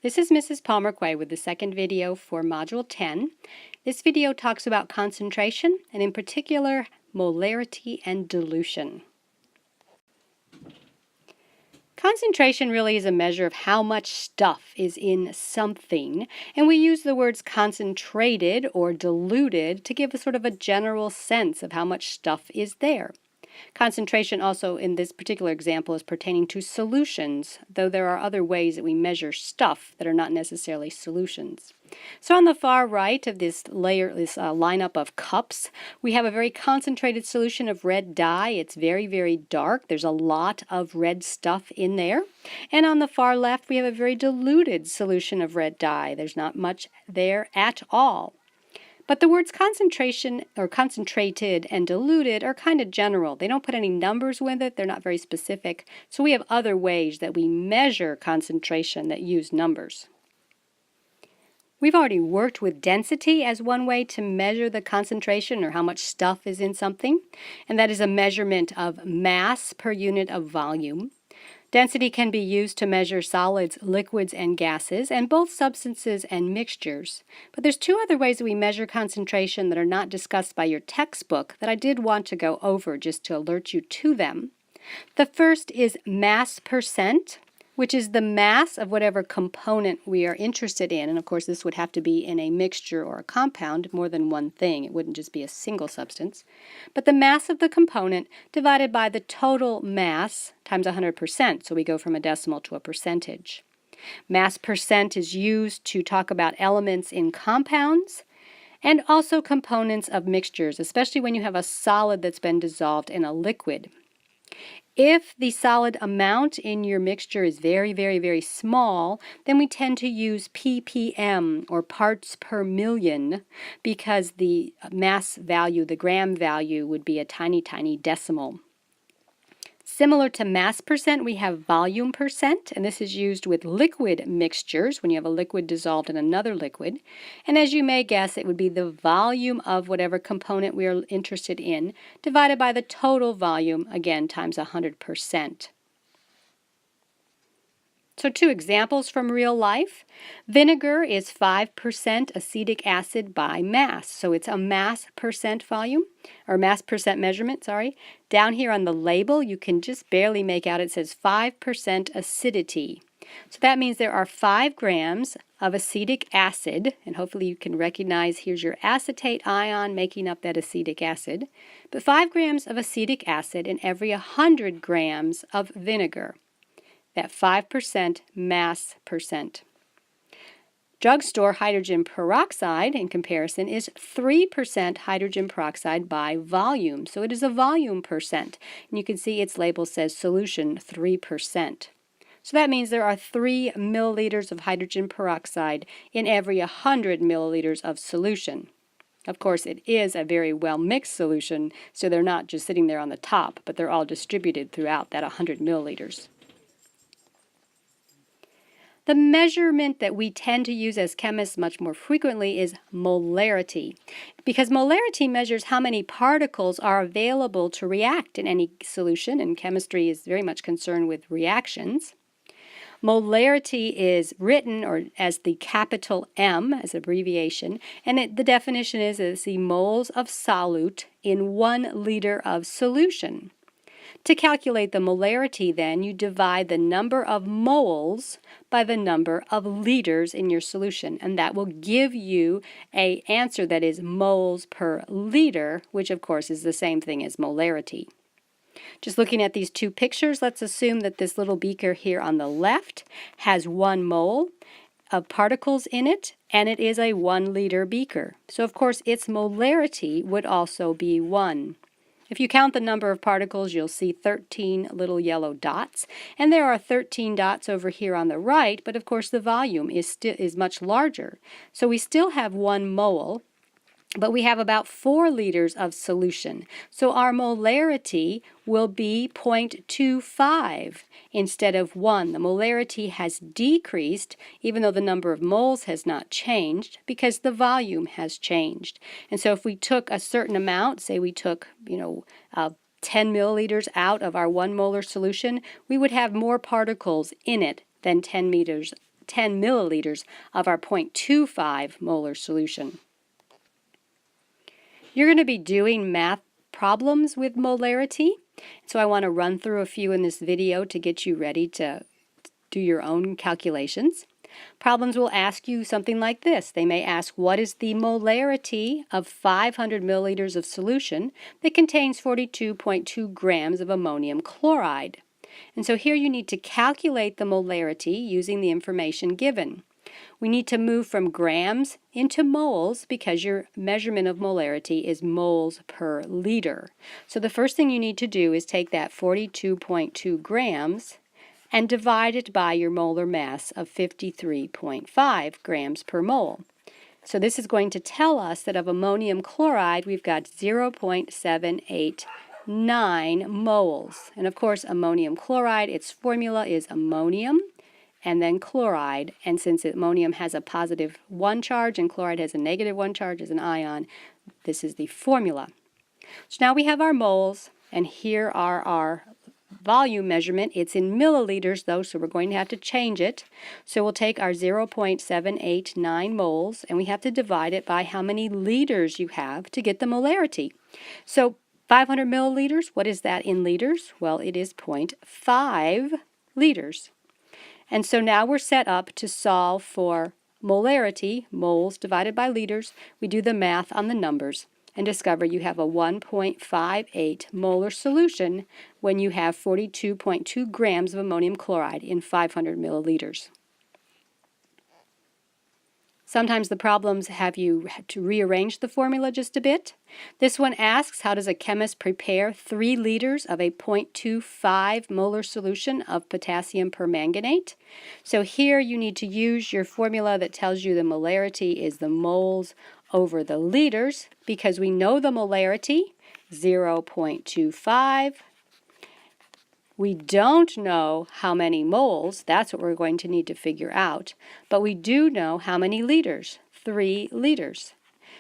This is Mrs. Palmer Quay with the second video for Module 10. This video talks about concentration, and in particular, molarity and dilution. Concentration really is a measure of how much stuff is in something, and we use the words concentrated or diluted to give a sort of a general sense of how much stuff is there. Concentration also in this particular example is pertaining to solutions, though there are other ways that we measure stuff that are not necessarily solutions. So on the far right of this lineup of cups, we have a very concentrated solution of red dye. It's very, very dark. There's a lot of red stuff in there. And on the far left, we have a very diluted solution of red dye. There's not much there at all. But the words concentration or concentrated and diluted are kind of general. They don't put any numbers with it. They're not very specific. So we have other ways that we measure concentration that use numbers. We've already worked with density as one way to measure the concentration or how much stuff is in something, and that is a measurement of mass per unit of volume. Density can be used to measure solids, liquids, and gases, and both substances and mixtures. But there's two other ways that we measure concentration that are not discussed by your textbook that I did want to go over just to alert you to them. The first is mass percent, which is the mass of whatever component we are interested in. And of course, this would have to be in a mixture or a compound, more than one thing. It wouldn't just be a single substance. But the mass of the component divided by the total mass times 100%. So we go from a decimal to a percentage. Mass percent is used to talk about elements in compounds and also components of mixtures, especially when you have a solid that's been dissolved in a liquid. If the solid amount in your mixture is very, very, very small, then we tend to use ppm, or parts per million, because the mass value, the gram value, would be a tiny, tiny decimal. Similar to mass percent, we have volume percent, and this is used with liquid mixtures when you have a liquid dissolved in another liquid. And as you may guess, it would be the volume of whatever component we are interested in divided by the total volume, again, times 100%. So two examples from real life. Vinegar is 5% acetic acid by mass. So it's a mass percent volume, or mass percent measurement, sorry. Down here on the label, you can just barely make out it says 5% acidity. So that means there are 5 grams of acetic acid, and hopefully you can recognize here's your acetate ion making up that acetic acid, but 5 grams of acetic acid in every 100 grams of vinegar. That 5% mass percent. Drugstore hydrogen peroxide, in comparison, is 3% hydrogen peroxide by volume. So it is a volume percent. And you can see its label says solution 3%. So that means there are 3 milliliters of hydrogen peroxide in every 100 milliliters of solution. Of course, it is a very well mixed solution, so they're not just sitting there on the top, but they're all distributed throughout that 100 milliliters. The measurement that we tend to use as chemists much more frequently is molarity, because molarity measures how many particles are available to react in any solution, and chemistry is very much concerned with reactions. Molarity is written as the capital M as abbreviation, and the definition is it's the moles of solute in 1 liter of solution. To calculate the molarity, then, you divide the number of moles by the number of liters in your solution, and that will give you an answer that is moles per liter, which of course is the same thing as molarity. Just looking at these two pictures, let's assume that this little beaker here on the left has 1 mole of particles in it, and it is a 1 liter beaker. So of course its molarity would also be 1. If you count the number of particles, you'll see 13 little yellow dots, and there are 13 dots over here on the right, but of course the volume is much larger. So we still have 1 mole, but we have about 4 liters of solution. So our molarity will be 0.25 instead of 1. The molarity has decreased, even though the number of moles has not changed, because the volume has changed. And so if we took a certain amount, say we took, 10 milliliters out of our 1 molar solution, we would have more particles in it than 10 10 milliliters of our 0.25 molar solution. You're going to be doing math problems with molarity, so I want to run through a few in this video to get you ready to do your own calculations. Problems will ask you something like this. They may ask, what is the molarity of 500 milliliters of solution that contains 42.2 grams of ammonium chloride? And so here you need to calculate the molarity using the information given. We need to move from grams into moles because your measurement of molarity is moles per liter. So the first thing you need to do is take that 42.2 grams and divide it by your molar mass of 53.5 grams per mole. So this is going to tell us that of ammonium chloride, we've got 0.789 moles. And of course, ammonium chloride, its formula is ammonium and then chloride. And since ammonium has a positive 1 charge and chloride has a negative 1 charge as an ion, this is the formula. So now we have our moles, and here are our volume measurement. It's in milliliters though, so we're going to have to change it. So we'll take our 0.789 moles and we have to divide it by how many liters you have to get the molarity. So 500 milliliters, what is that in liters? Well, it is 0.5 liters. And so now we're set up to solve for molarity, moles divided by liters. We do the math on the numbers and discover you have a 1.58 molar solution when you have 42.2 grams of ammonium chloride in 500 milliliters. Sometimes the problems have you to rearrange the formula just a bit. This one asks, how does a chemist prepare 3 liters of a 0.25 molar solution of potassium permanganate? So here you need to use your formula that tells you the molarity is the moles over the liters, because we know the molarity, 0.25. We don't know how many moles, that's what we're going to need to figure out, but we do know how many liters, 3 liters.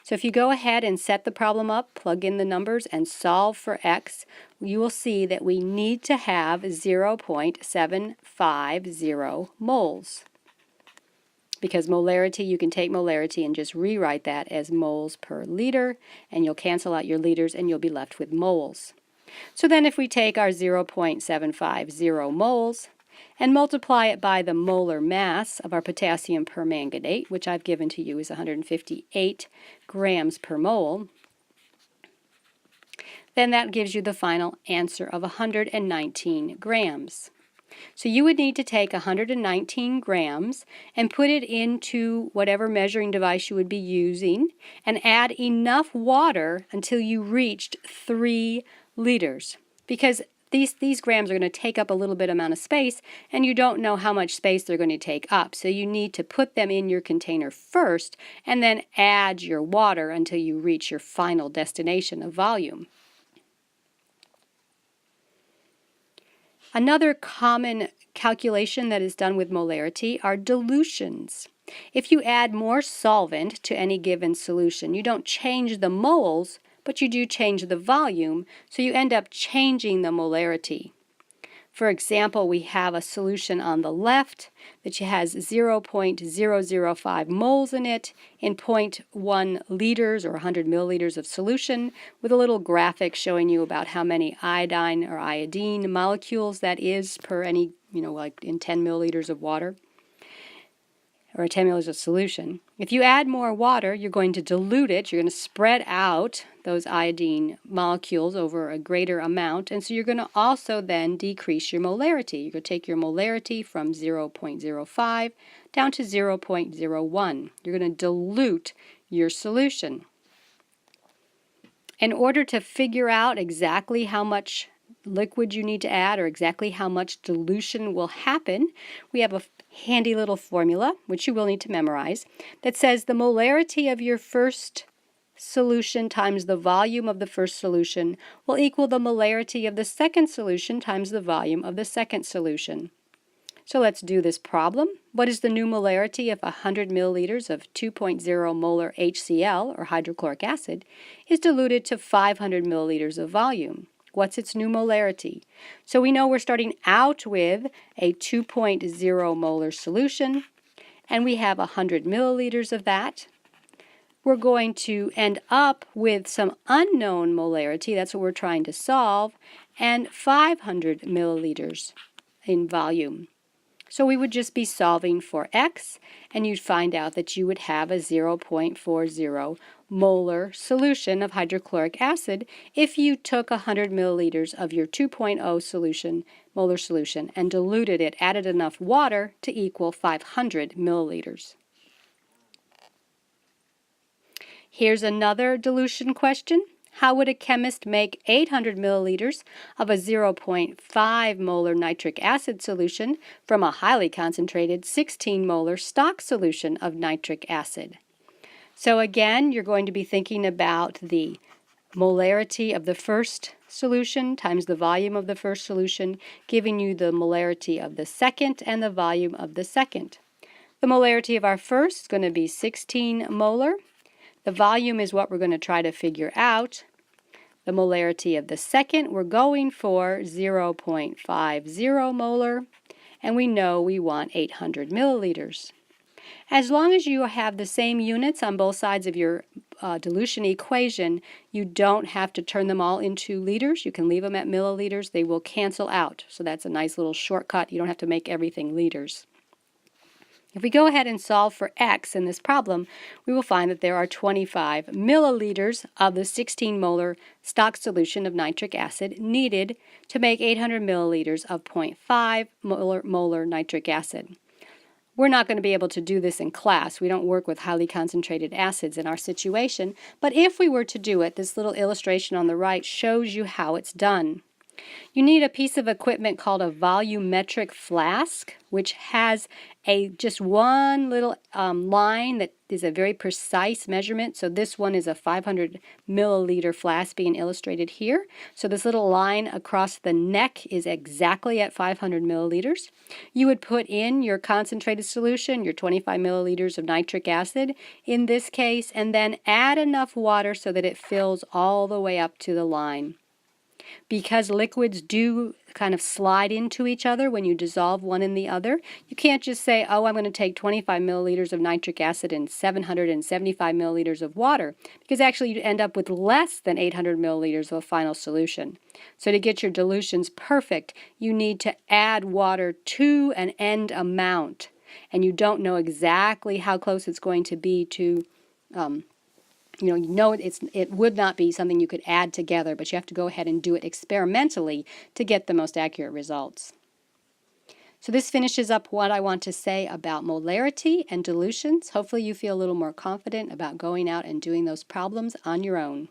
So if you go ahead and set the problem up, plug in the numbers, and solve for x, you will see that we need to have 0.750 moles. Because molarity, you can take molarity and just rewrite that as moles per liter, and you'll cancel out your liters and you'll be left with moles. So then if we take our 0.750 moles and multiply it by the molar mass of our potassium permanganate, which I've given to you is 158 grams per mole, then that gives you the final answer of 119 grams. So you would need to take 119 grams and put it into whatever measuring device you would be using and add enough water until you reached 3 liters. Because these grams are going to take up a little bit amount of space and you don't know how much space they're going to take up. So you need to put them in your container first and then add your water until you reach your final destination of volume. Another common calculation that is done with molarity are dilutions. If you add more solvent to any given solution, you don't change the moles, but you do change the volume, so you end up changing the molarity. For example, we have a solution on the left that has 0.005 moles in it in 0.1 liters or 100 milliliters of solution, with a little graphic showing you about how many iodine or iodine molecules that is per any, like in 10 milliliters of water or 10 milliliters of solution. If you add more water, you're going to dilute it. You're going to spread out those iodine molecules over a greater amount, and so you're going to also then decrease your molarity. You're going to take your molarity from 0.05 down to 0.01. You're going to dilute your solution. In order to figure out exactly how much liquid you need to add or exactly how much dilution will happen, we have a handy little formula, which you will need to memorize, that says the molarity of your first solution times the volume of the first solution will equal the molarity of the second solution times the volume of the second solution. So let's do this problem. What is the new molarity of 100 milliliters of 2.0 molar HCl, or hydrochloric acid, is diluted to 500 milliliters of volume? What's its new molarity? So we know we're starting out with a 2.0 molar solution. and we have 100 milliliters of that. We're going to end up with some unknown molarity, that's what we're trying to solve, and 500 milliliters in volume. So we would just be solving for X, and you'd find out that you would have a 0.40 molar solution of hydrochloric acid if you took 100 milliliters of your 2.0 solution, molar solution, and diluted it, added enough water to equal 500 milliliters. Here's another dilution question. How would a chemist make 800 milliliters of a 0.5 molar nitric acid solution from a highly concentrated 16 molar stock solution of nitric acid? So again, you're going to be thinking about the molarity of the first solution times the volume of the first solution, giving you the molarity of the second and the volume of the second. The molarity of our first is going to be 16 molar. The volume is what we're going to try to figure out. The molarity of the second, we're going for 0.50 molar, and we know we want 800 milliliters. As long as you have the same units on both sides of your dilution equation, you don't have to turn them all into liters. You can leave them at milliliters. They will cancel out. So that's a nice little shortcut. You don't have to make everything liters. If we go ahead and solve for X in this problem, we will find that there are 25 milliliters of the 16 molar stock solution of nitric acid needed to make 800 milliliters of 0.5 molar nitric acid. We're not going to be able to do this in class. We don't work with highly concentrated acids in our situation, but if we were to do it, this little illustration on the right shows you how it's done. You need a piece of equipment called a volumetric flask, which has just one little line that is a very precise measurement. So this one is a 500 milliliter flask being illustrated here. So this little line across the neck is exactly at 500 milliliters. You would put in your concentrated solution, your 25 milliliters of nitric acid in this case, and then add enough water so that it fills all the way up to the line. Because liquids do kind of slide into each other when you dissolve one in the other, you can't just say, oh, I'm going to take 25 milliliters of nitric acid and 775 milliliters of water, because actually you end up with less than 800 milliliters of a final solution. So to get your dilutions perfect, you need to add water to an end amount, and you don't know exactly how close it's going to be to it would not be something you could add together, but you have to go ahead and do it experimentally to get the most accurate results. So this finishes up what I want to say about molarity and dilutions. Hopefully you feel a little more confident about going out and doing those problems on your own.